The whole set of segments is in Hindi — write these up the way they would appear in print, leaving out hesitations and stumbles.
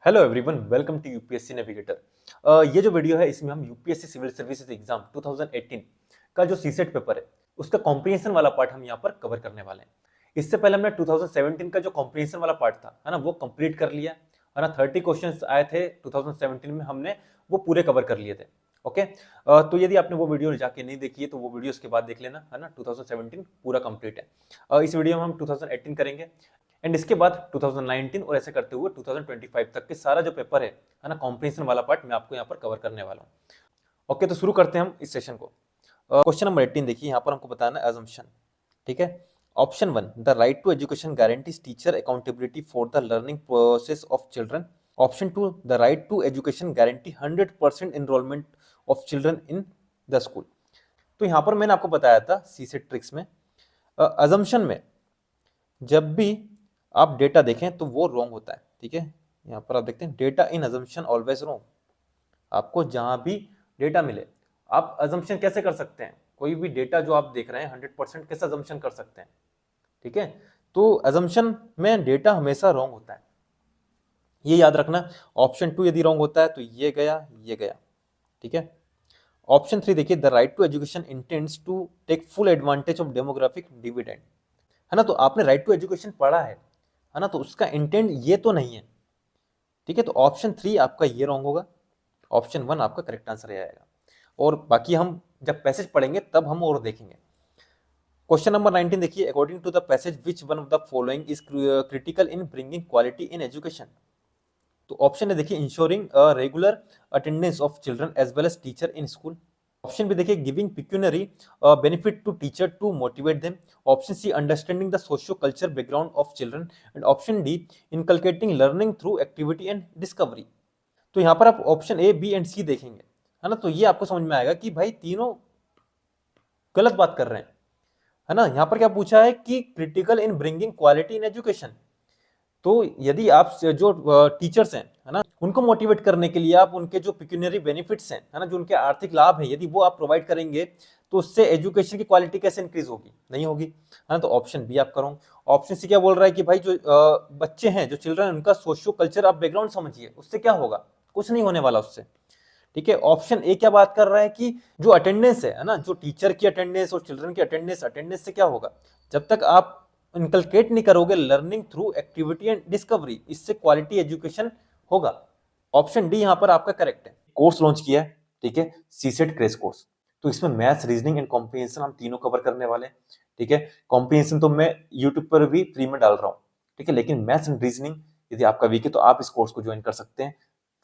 Hello everyone, welcome to UPSC navigator. ये जो वीडियो है इसमें हम यूपीएससी सिविल सर्विसेज एग्जाम 2018 का जो सीसेट पेपर है उसका कॉम्प्रिहेंशन वाला पार्ट हम यहाँ पर कवर करने वाले हैं। इससे पहले हमने 2017 का जो कॉम्प्रिहेंशन वाला पार्ट था है ना, वो कंप्लीट कर लिया है ना। 30 क्वेश्चंस आए थे 2017 में, हमने वो पूरे कवर कर लिए थे। ओके, तो यदि आपने वो वीडियो जाके नहीं देखी है तो वो वीडियो उसके बाद देख लेना है ना। 2017 पूरा कंप्लीट है। इस वीडियो में हम 2018 करेंगे एंड इसके बाद 2019 और ऐसे करते हुए 2025 तक के सारा जो पेपर है ना, कॉम्प्रिहेंशन वाला पार्ट मैं आपको यहाँ पर कवर करने वाला हूँ। ओके, तो शुरू करते हैं हम इस सेशन को। क्वेश्चन नंबर 18 देखिए, यहाँ पर हमको बताना है अजम्पशन। ठीक है, option 1, the right to education guarantees teacher accountability for the learning process of children. Option 2, the right to education guarantee 100% enrolment of children in the school. तो यहाँ पर मैंने आपको बताया था सीसेट ट्रिक्स में, अजम्पशन में जब भी आप डेटा देखें तो वो रॉन्ग होता है। ठीक है, यहाँ पर आप देखते हैं डेटा इन अजम्पशन ऑलवेज रॉन्ग। आपको जहां भी डेटा मिले आप अजम्पशन कैसे कर सकते हैं, कोई भी डेटा जो आप देख रहे हैं 100% कैसे अजम्पशन कर सकते हैं। ठीक है, तो अजम्पशन में डेटा हमेशा रॉन्ग होता है, ये याद रखना। ऑप्शन 2 यदि रॉन्ग होता है तो ये गया ये गया। ठीक है, ऑप्शन 3 देखिए, the right to education intends to take full advantage of demographic dividend. है ना, तो आपने राइट टू एजुकेशन पढ़ा है ना, तो उसका इंटेंट ये तो नहीं है। ठीक है, तो ऑप्शन 3 आपका ये रॉन्ग होगा, ऑप्शन 1 आपका करेक्ट आंसर आएगा। और बाकी हम जब पैसेज पढ़ेंगे तब हम और देखेंगे। क्वेश्चन नंबर 19 देखिए, according to the passage which one of the following is critical in bringing quality in education. तो ऑप्शन है देखिए, ensuring regular attendance of children as well as teacher in school. Option B देखिए, giving pecuniary benefit to teacher to motivate them. Option C, understanding the socio culture background of children. And option D, inculcating learning through activity and discovery. तो यहाँ पर आप ऑप्शन ए, बी एंड सी देखेंगे है ना, तो ये आपको समझ में आएगा कि भाई तीनों गलत बात कर रहे हैं। है ना, यहाँ पर क्या पूछा है कि critical in bringing quality in education. तो यदि आप जो टीचर्स हैं है ना, उनको मोटिवेट करने के लिए आप उनके जो पिक्यूनरी बेनिफिट्स हैं है ना, जो उनके आर्थिक लाभ हैं, यदि वो आप प्रोवाइड करेंगे तो उससे एजुकेशन की क्वालिटी कैसे इंक्रीज होगी, नहीं होगी। है ना, तो ऑप्शन बी आप करो। ऑप्शन सी क्या बोल रहा है कि भाई जो बच्चे हैं, जो चिल्ड्रन, उनका सोशियो कल्चर आप बैकग्राउंड समझिए, उससे क्या होगा, कुछ नहीं होने वाला उससे। ठीक है, ऑप्शन ए क्या बात कर रहा है कि जो अटेंडेंस है ना, जो टीचर की अटेंडेंस और चिल्ड्रन की अटेंडेंस से क्या होगा, जब तक आप इनकलकेट नहीं करोगे learning through activity and discovery, इससे क्वालिटी एजुकेशन होगा। ऑप्शन डी यहाँ पर आपका करेक्ट है। कोर्स लॉन्च किया है, ठीक है, सीसेट क्रैश कोर्स। तो इसमें मैथ्स, रीजनिंग एंड कॉम्प्रिहेंशन हम तीनों कवर करने वाले हैं। ठीक है, कॉम्प्रिहेंशन तो मैं यूट्यूब पर भी फ्री में डाल रहा हूँ। ठीक है, लेकिन मैथ्स एंड रीजनिंग यदि आपका वीक है तो आप इस कोर्स को ज्वाइन कर सकते हैं।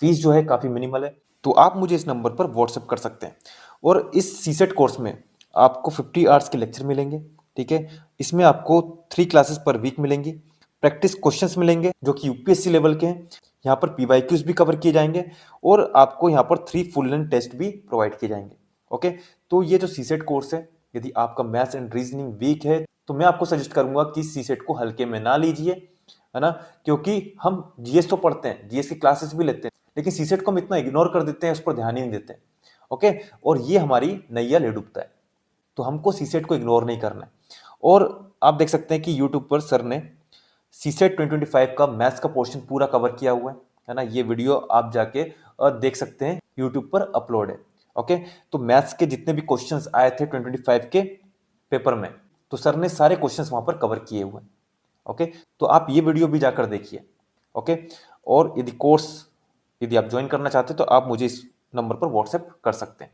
फीस जो है काफी मिनिमल है, तो आप मुझे इस नंबर पर व्हाट्सएप कर सकते हैं। और इस सीसेट कोर्स में आपको 50 आवर्स के लेक्चर मिलेंगे। ठीक है, इसमें आपको 3 क्लासेस पर वीक मिलेंगी, प्रैक्टिस क्वेश्चंस मिलेंगे जो कि यूपीएससी लेवल के हैं। यहाँ पर पीवाईक्यूज भी कवर किए जाएंगे और आपको यहाँ पर 3 फुल लेंथ टेस्ट भी प्रोवाइड किए जाएंगे। ओके, तो ये जो सीसेट कोर्स है, यदि आपका मैथ्स एंड रीजनिंग वीक है तो मैं आपको सजेस्ट करूंगा कि सीसेट को हल्के में ना लीजिए, है ना, क्योंकि हम जीएस तो पढ़ते हैं, जीएस की क्लासेस भी लेते हैं, लेकिन सीसेट को हम इतना इग्नोर कर देते हैं, उस पर ध्यान ही नहीं देते हैं। ओके, और ये हमारी नैया ले डूबता है, तो हमको सीसेट को इग्नोर नहीं करना है। और आप देख सकते हैं कि यूट्यूब पर सर ने सीसेट 2025 का मैथ्स का पोर्शन पूरा कवर किया हुआ है ना, ये वीडियो आप जाके देख सकते हैं, यूट्यूब पर अपलोड है। ओके, तो मैथ्स के जितने भी क्वेश्चंस आए थे 2025 के पेपर में, तो सर ने सारे क्वेश्चंस वहां पर कवर किए हुए हैं। ओके, तो आप ये वीडियो भी जाकर देखिए। ओके, और यदि कोर्स यदि आप ज्वाइन करना चाहते हैं तो आप मुझे इस नंबर पर व्हाट्सएप कर सकते हैं।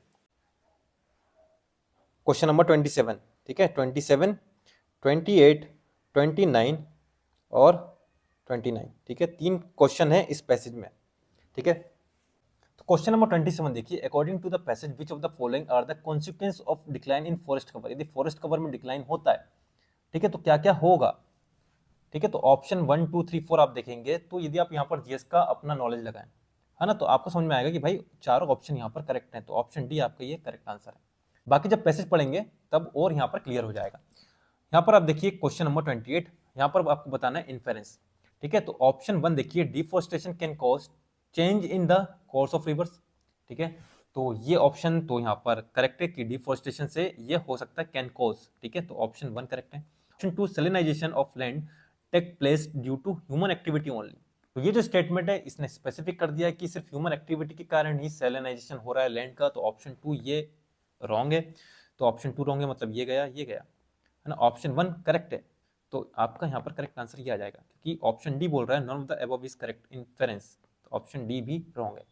क्वेश्चन नंबर 27, ठीक है, 27, 28, 29 और 29। ठीक है, 3 क्वेश्चन है इस पैसेज में। ठीक है, तो क्वेश्चन नंबर 27 देखिए, according to the passage which of the following are the consequence of decline in forest cover. यदि फॉरेस्ट कवर में डिक्लाइन होता है, ठीक है, तो क्या क्या होगा। ठीक है, तो ऑप्शन 1, 2, 3, 4 आप देखेंगे, तो यदि आप यहाँ पर जीएस का अपना नॉलेज लगाएं है ना, तो आपको समझ में आएगा कि भाई चारों ऑप्शन यहाँ पर करेक्ट है, तो ऑप्शन डी आपका ये करेक्ट आंसर है। बाकी जब पैसेज पढ़ेंगे तब और यहाँ पर क्लियर हो जाएगा। यहाँ पर आप देखिए क्वेश्चन नंबर 28, यहाँ पर आपको बताना है इन्फेरेंस। ठीक है, तो ऑप्शन 1 देखिए, deforestation can cause change in the course of reverse. ठीक है, तो ये ऑप्शन तो यहाँ पर करेक्ट है कि डिफॉरेस्टेशन से ये हो सकता है कैन कॉज। ठीक है, तो ऑप्शन 1 करेक्ट है। Option 2, salinisation of land take place due to human activity only. तो ये जो स्टेटमेंट है इसने स्पेसिफिक कर दिया है कि सिर्फ ह्यूमन एक्टिविटी के कारण ही सैलिनाइजेशन हो रहा है लैंड का, तो ऑप्शन 2 ये रॉन्ग है। तो ऑप्शन 2 रॉन्ग है मतलब ये गया है ना। ऑप्शन 1 करेक्ट है, तो आपका यहाँ पर करेक्ट आंसर ये आ जाएगा, क्योंकि ऑप्शन डी बोल रहा है none of the above is correct inference, तो ऑप्शन डी भी रॉन्ग है।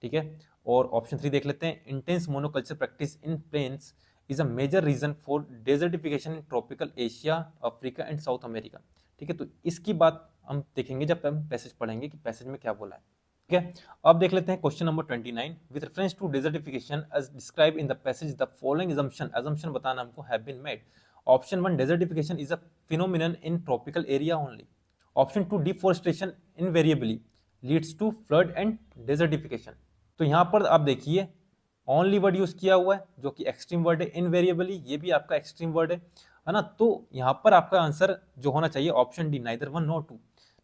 ठीक है, और ऑप्शन 3 देख लेते हैं। Intense monoculture practice in plains is a major reason for desertification in tropical Asia, Africa and South America. ठीक है, तो इसकी बात हम देखेंगे जब हम पैसेज पढ़ेंगे कि पैसेज में क्या बोला है। ठीक है, अब देख लेते हैं question number 29। With reference to desertification as describe in the passage the following assumption बताना हमको have been made. Option 1 desertification is a phenomenon in tropical area only. Option 2 deforestation invariably leads to flood and desertification. तो यहाँ पर आप देखिए ओनली वर्ड यूज किया हुआ है जो कि एक्सट्रीम वर्ड है, इनवेरिएबली ये भी आपका एक्सट्रीम वर्ड है ना। तो यहाँ पर आपका आंसर जो होना चाहिए ऑप्शन डी, नाइदर 1 नॉर 2।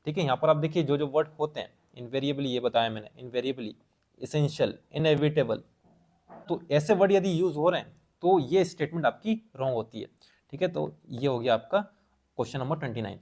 ठीक है, यहाँ पर आप देखिए जो जो वर्ड होते हैं, इनवेरिएबली ये बताया मैंने, इनवेरिएबली, एसेंशियल, इनएविटेबल, तो ऐसे वर्ड यदि यूज हो रहे हैं तो ये स्टेटमेंट आपकी रॉन्ग होती है। ठीक है, तो ये हो गया आपका क्वेश्चन नंबर 29।